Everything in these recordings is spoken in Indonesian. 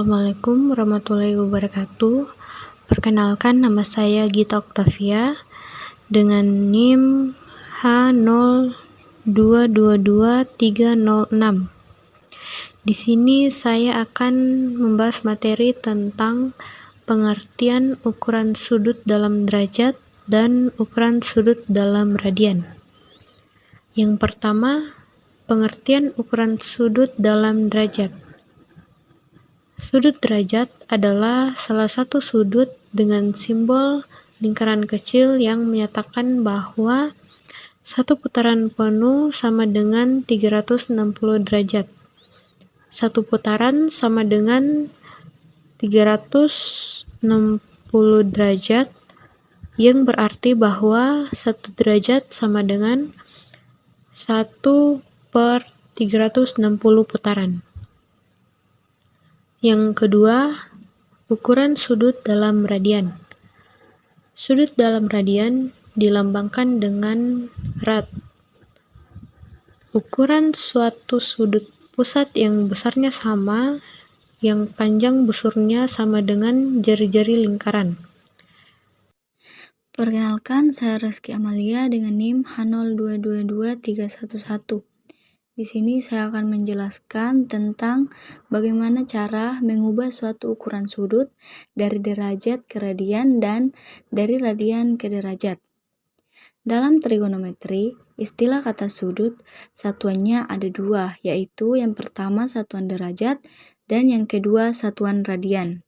Assalamualaikum warahmatullahi wabarakatuh. Perkenalkan, nama saya Gita Oktavia dengan NIM H02222306. Di sini saya akan membahas materi tentang pengertian ukuran sudut dalam derajat dan ukuran sudut dalam radian. Yang pertama, pengertian ukuran sudut dalam derajat. Sudut derajat adalah salah satu sudut dengan simbol lingkaran kecil yang menyatakan bahwa satu putaran penuh sama dengan 360 derajat. Satu putaran sama dengan 360 derajat, yang berarti bahwa satu derajat sama dengan 1/360 putaran. Yang kedua, ukuran sudut dalam radian. Sudut dalam radian dilambangkan dengan rad. Ukuran suatu sudut pusat yang besarnya sama, yang panjang busurnya sama dengan jari-jari lingkaran. Perkenalkan, saya Reski Amalia dengan NIM H02222311. Di sini saya akan menjelaskan tentang bagaimana cara mengubah suatu ukuran sudut dari derajat ke radian dan dari radian ke derajat. Dalam trigonometri, istilah kata sudut satuannya ada dua, yaitu yang pertama satuan derajat dan yang kedua satuan radian.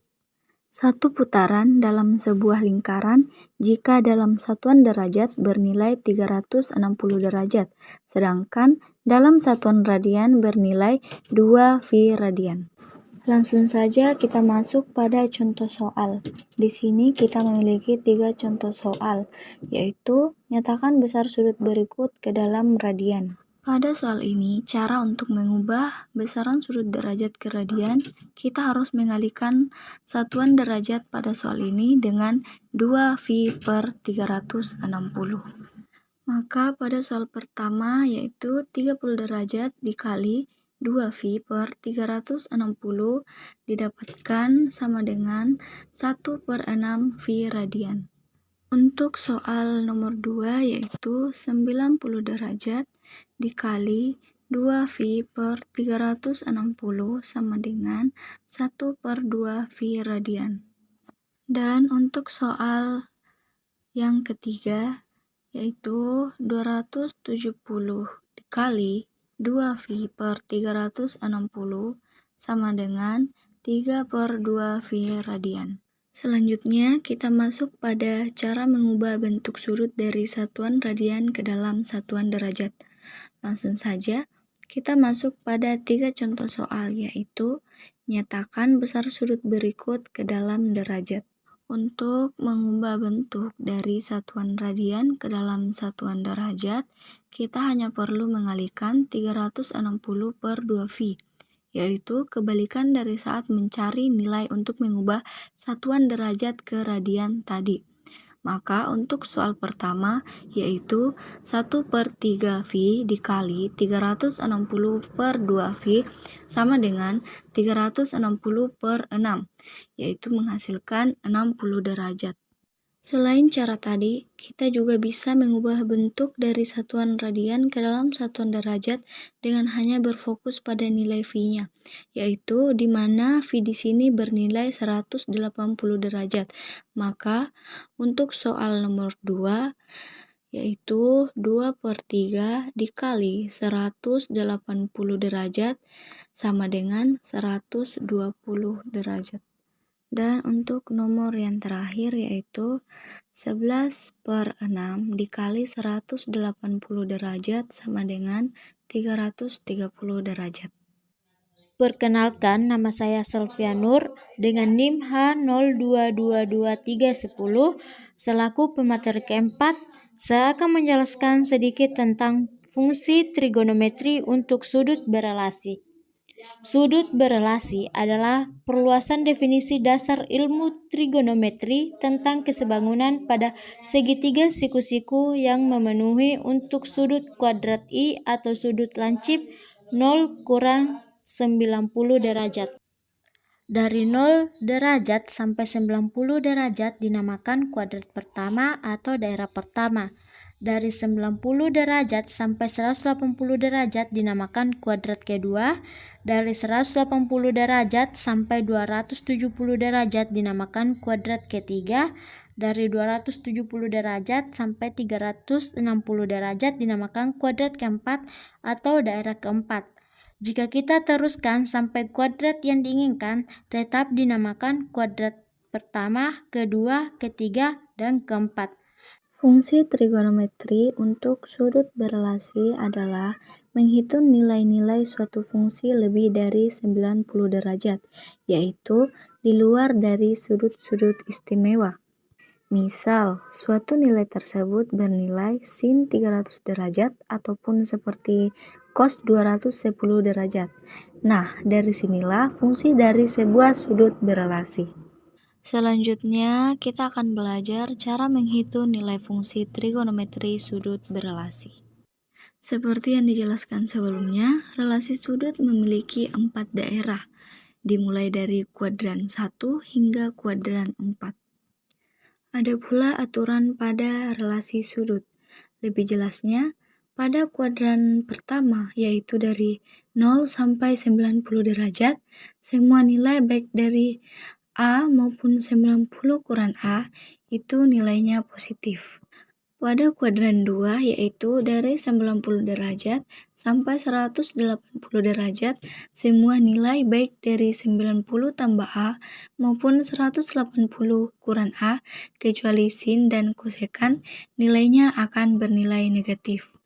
Satu putaran dalam sebuah lingkaran jika dalam satuan derajat bernilai 360 derajat, sedangkan dalam satuan radian bernilai 2 V radian. Langsung saja kita masuk pada contoh soal. Di sini kita memiliki 3 contoh soal, yaitu nyatakan besar sudut berikut ke dalam radian. Pada soal ini, cara untuk mengubah besaran sudut derajat ke radian, kita harus mengalihkan satuan derajat pada soal ini dengan 2V/360. Maka pada soal pertama yaitu 30 derajat dikali 2V/360 didapatkan sama dengan 1/6 V radian. Untuk soal nomor 2 yaitu 90 derajat dikali 2V/360 sama dengan 1/2 V radian. Dan untuk soal yang ketiga yaitu 270 dikali 2V/360 sama dengan 3/2 V radian. Selanjutnya, kita masuk pada cara mengubah bentuk sudut dari satuan radian ke dalam satuan derajat. Langsung saja, kita masuk pada 3 contoh soal, yaitu nyatakan besar sudut berikut ke dalam derajat. Untuk mengubah bentuk dari satuan radian ke dalam satuan derajat, kita hanya perlu mengalihkan 360/2V, yaitu kebalikan dari saat mencari nilai untuk mengubah satuan derajat ke radian tadi. Maka untuk soal pertama yaitu 1/3V dikali 360/2V sama dengan 360/6, yaitu menghasilkan 60 derajat. Selain cara tadi, kita juga bisa mengubah bentuk dari satuan radian ke dalam satuan derajat dengan hanya berfokus pada nilai V-nya, yaitu di mana V di sini bernilai 180 derajat. Maka untuk soal nomor 2 yaitu 2/3 dikali 180 derajat sama dengan 120 derajat. Dan untuk nomor yang terakhir yaitu 11/6 dikali 180 derajat sama dengan 330 derajat. Perkenalkan, nama saya Selvia Nur dengan NIM H02222310. Selaku pemateri keempat, saya akan menjelaskan sedikit tentang fungsi trigonometri untuk sudut berelasi. Sudut berelasi adalah perluasan definisi dasar ilmu trigonometri tentang kesebangunan pada segitiga siku-siku yang memenuhi untuk sudut kuadrat I atau sudut lancip 0 kurang 90 derajat. Dari 0 derajat sampai 90 derajat dinamakan kuadrat pertama atau daerah pertama. Dari 90 derajat sampai 180 derajat dinamakan kuadrat kedua. Dari 180 derajat sampai 270 derajat dinamakan kuadrat ketiga. Dari 270 derajat sampai 360 derajat dinamakan kuadrat keempat atau daerah keempat. Jika kita teruskan sampai kuadrat yang diinginkan, tetap dinamakan kuadrat pertama, kedua, ketiga, dan keempat. Fungsi trigonometri untuk sudut berelasi adalah menghitung nilai-nilai suatu fungsi lebih dari 90 derajat, yaitu di luar dari sudut-sudut istimewa. Misal, suatu nilai tersebut bernilai sin 300 derajat ataupun seperti cos 210 derajat. Nah, dari sinilah fungsi dari sebuah sudut berelasi. Selanjutnya, kita akan belajar cara menghitung nilai fungsi trigonometri sudut berelasi. Seperti yang dijelaskan sebelumnya, relasi sudut memiliki 4 daerah, dimulai dari kuadran 1 hingga kuadran 4. Ada pula aturan pada relasi sudut. Lebih jelasnya, pada kuadran pertama, yaitu dari 0 sampai 90 derajat, semua nilai baik dari A maupun 90 kurang A itu nilainya positif. Pada kuadran 2, yaitu dari 90 derajat sampai 180 derajat, semua nilai baik dari 90 tambah A maupun 180 kurang A, kecuali sin dan kosekan, nilainya akan bernilai negatif.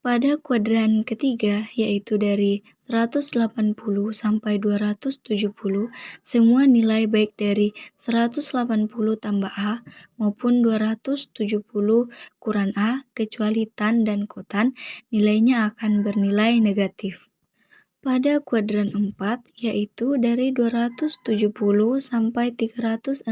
Pada kuadran ketiga, yaitu dari 180 sampai 270, semua nilai baik dari 180 tambah A maupun 270 kurang A, kecuali tan dan kotan, nilainya akan bernilai negatif. Pada kuadran 4, yaitu dari 270 sampai 360,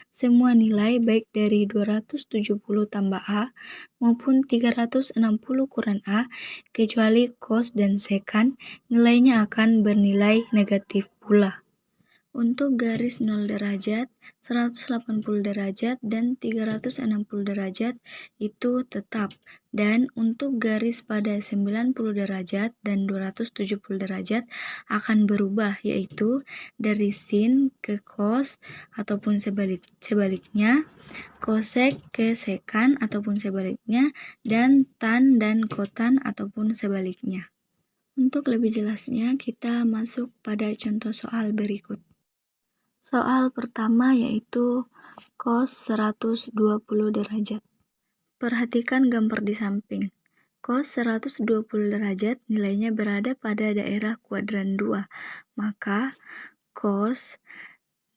semua nilai baik dari 270 tambah A maupun 360 kurang A, kecuali cos dan sekan, nilainya akan bernilai negatif pula. Untuk garis 0 derajat, 180 derajat, dan 360 derajat itu tetap. Dan untuk garis pada 90 derajat dan 270 derajat akan berubah, yaitu dari sin ke cos ataupun sebaliknya, kosek ke sekan ataupun sebaliknya, dan tan dan kotan ataupun sebaliknya. Untuk lebih jelasnya, kita masuk pada contoh soal berikut. Soal pertama yaitu cos 120 derajat. Perhatikan gambar di samping. Cos 120 derajat nilainya berada pada daerah kuadran 2. Maka cos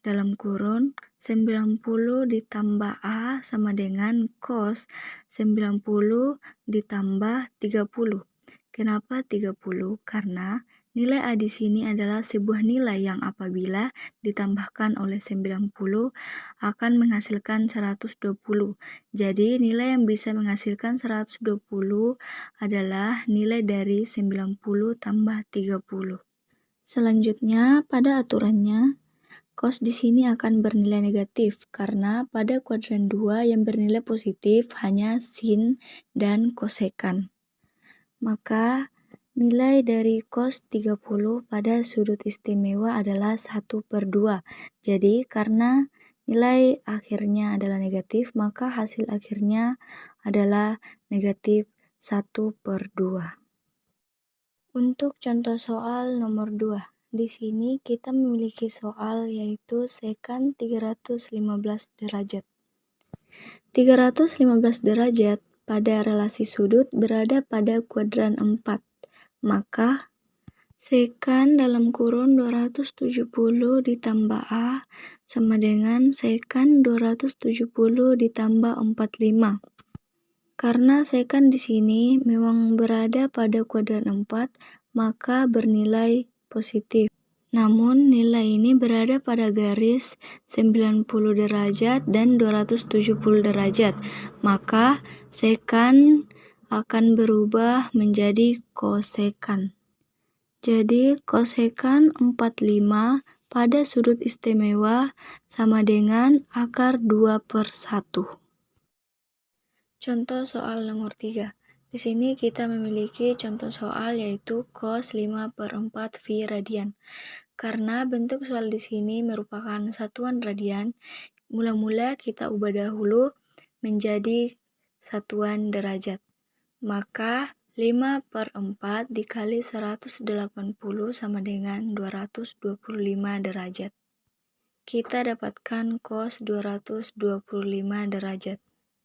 dalam kurun 90 ditambah A sama dengan cos 90 ditambah 30. Kenapa 30? Karena nilai A di sini adalah sebuah nilai yang apabila ditambahkan oleh 90 akan menghasilkan 120. Jadi nilai yang bisa menghasilkan 120 adalah nilai dari 90 tambah 30. Selanjutnya, pada aturannya, cos di sini akan bernilai negatif karena pada kuadran 2 yang bernilai positif hanya sin dan kosekan. Maka nilai dari cos 30 pada sudut istimewa adalah 1/2. Jadi karena nilai akhirnya adalah negatif, maka hasil akhirnya adalah negatif 1/2. Untuk contoh soal nomor 2. Di sini kita memiliki soal yaitu sekan 315 derajat. 315 derajat pada relasi sudut berada pada kuadran 4. Maka sekan dalam kurun 270 ditambah A sama dengan sekan 270 ditambah 45. Karena sekan di sini memang berada pada kuadran 4, maka bernilai positif. Namun nilai ini berada pada garis 90 derajat dan 270 derajat, maka sekan akan berubah menjadi kosekan. Jadi kosekan 45 pada sudut istimewa sama dengan akar 2/1. Contoh soal nomor 3. Di sini kita memiliki contoh soal yaitu cos 5/4 phi radian. Karena bentuk soal di sini merupakan satuan radian, mula-mula kita ubah dahulu menjadi satuan derajat. Maka 5/4 dikali 180 sama dengan 225 derajat. Kita dapatkan cos 225 derajat.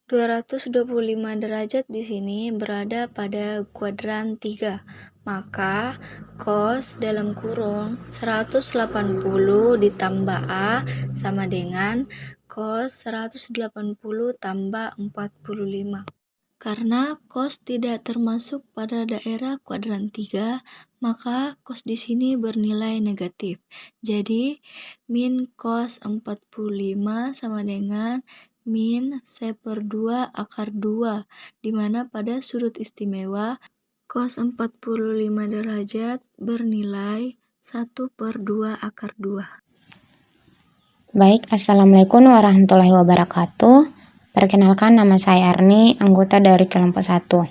225 derajat di sini berada pada kuadran 3. Maka cos dalam kurung 180 ditambah A sama dengan cos 180 tambah 45. Karena cos tidak termasuk pada daerah kuadran 3, maka cos di sini bernilai negatif. Jadi min cos 45 sama dengan min 1/2 akar 2, di mana pada sudut istimewa cos 45 derajat bernilai 1/2 akar 2. Baik, Assalamualaikum warahmatullahi wabarakatuh. Perkenalkan, nama saya Arni, anggota dari kelompok 1.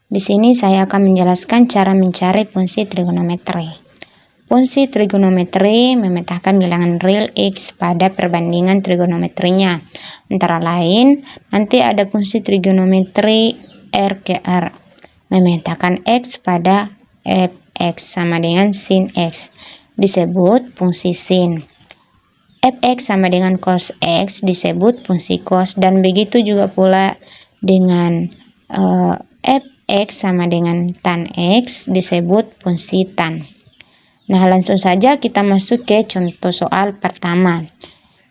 Di sini saya akan menjelaskan cara mencari fungsi trigonometri. Fungsi trigonometri memetakan bilangan real X pada perbandingan trigonometrinya. Antara lain, nanti ada fungsi trigonometri R ke R, memetakan X pada fx sama dengan sin X, disebut fungsi sin. Fx sama dengan cos X disebut fungsi cos, dan begitu juga pula dengan fx sama dengan tan X disebut fungsi tan. Nah, langsung saja kita masuk ke contoh soal pertama,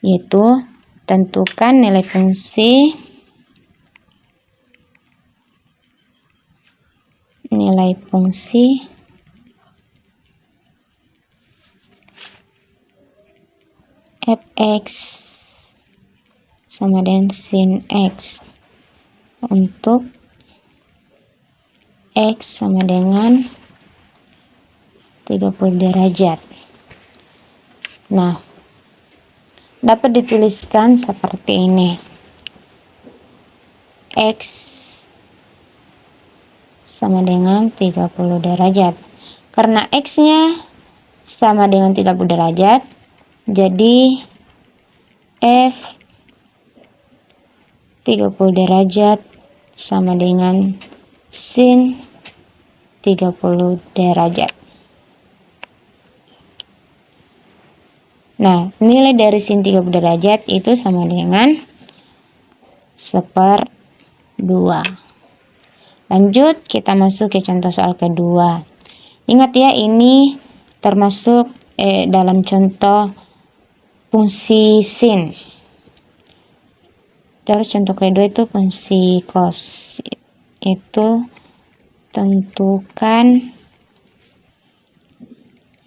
yaitu tentukan nilai fungsi fx sama dengan sin X untuk X sama dengan 30 derajat. Nah, dapat dituliskan seperti ini. X sama dengan 30 derajat. Karena X-nya sama dengan 30 derajat, jadi F 30 derajat sama dengan sin 30 derajat. Nah, nilai dari sin 30 derajat itu sama dengan 1/2. Lanjut, kita masuk ke contoh soal kedua. Ingat ya, ini termasuk dalam contoh fungsi sin. Terus contoh kedua itu fungsi cos. Itu tentukan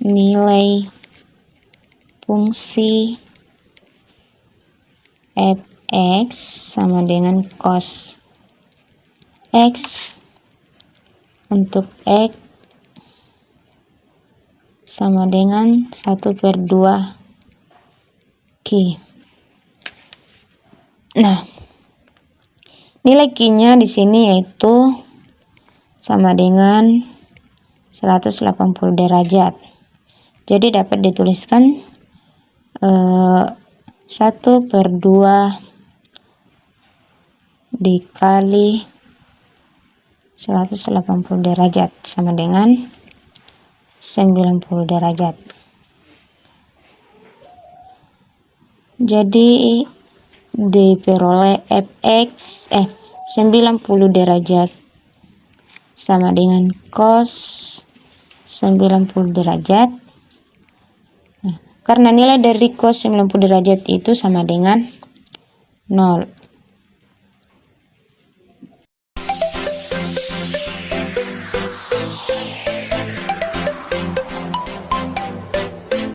nilai fungsi fx sama dengan cos X untuk X sama dengan 1/2 Q. Nah, nilai Q-nya di sini yaitu sama dengan 180 derajat. Jadi dapat dituliskan 1/2 dikali 180 derajat sama dengan 90 derajat. Jadi diperoleh fx 90 derajat sama dengan cos 90 derajat. Nah, karena nilai dari cos 90 derajat itu sama dengan 0,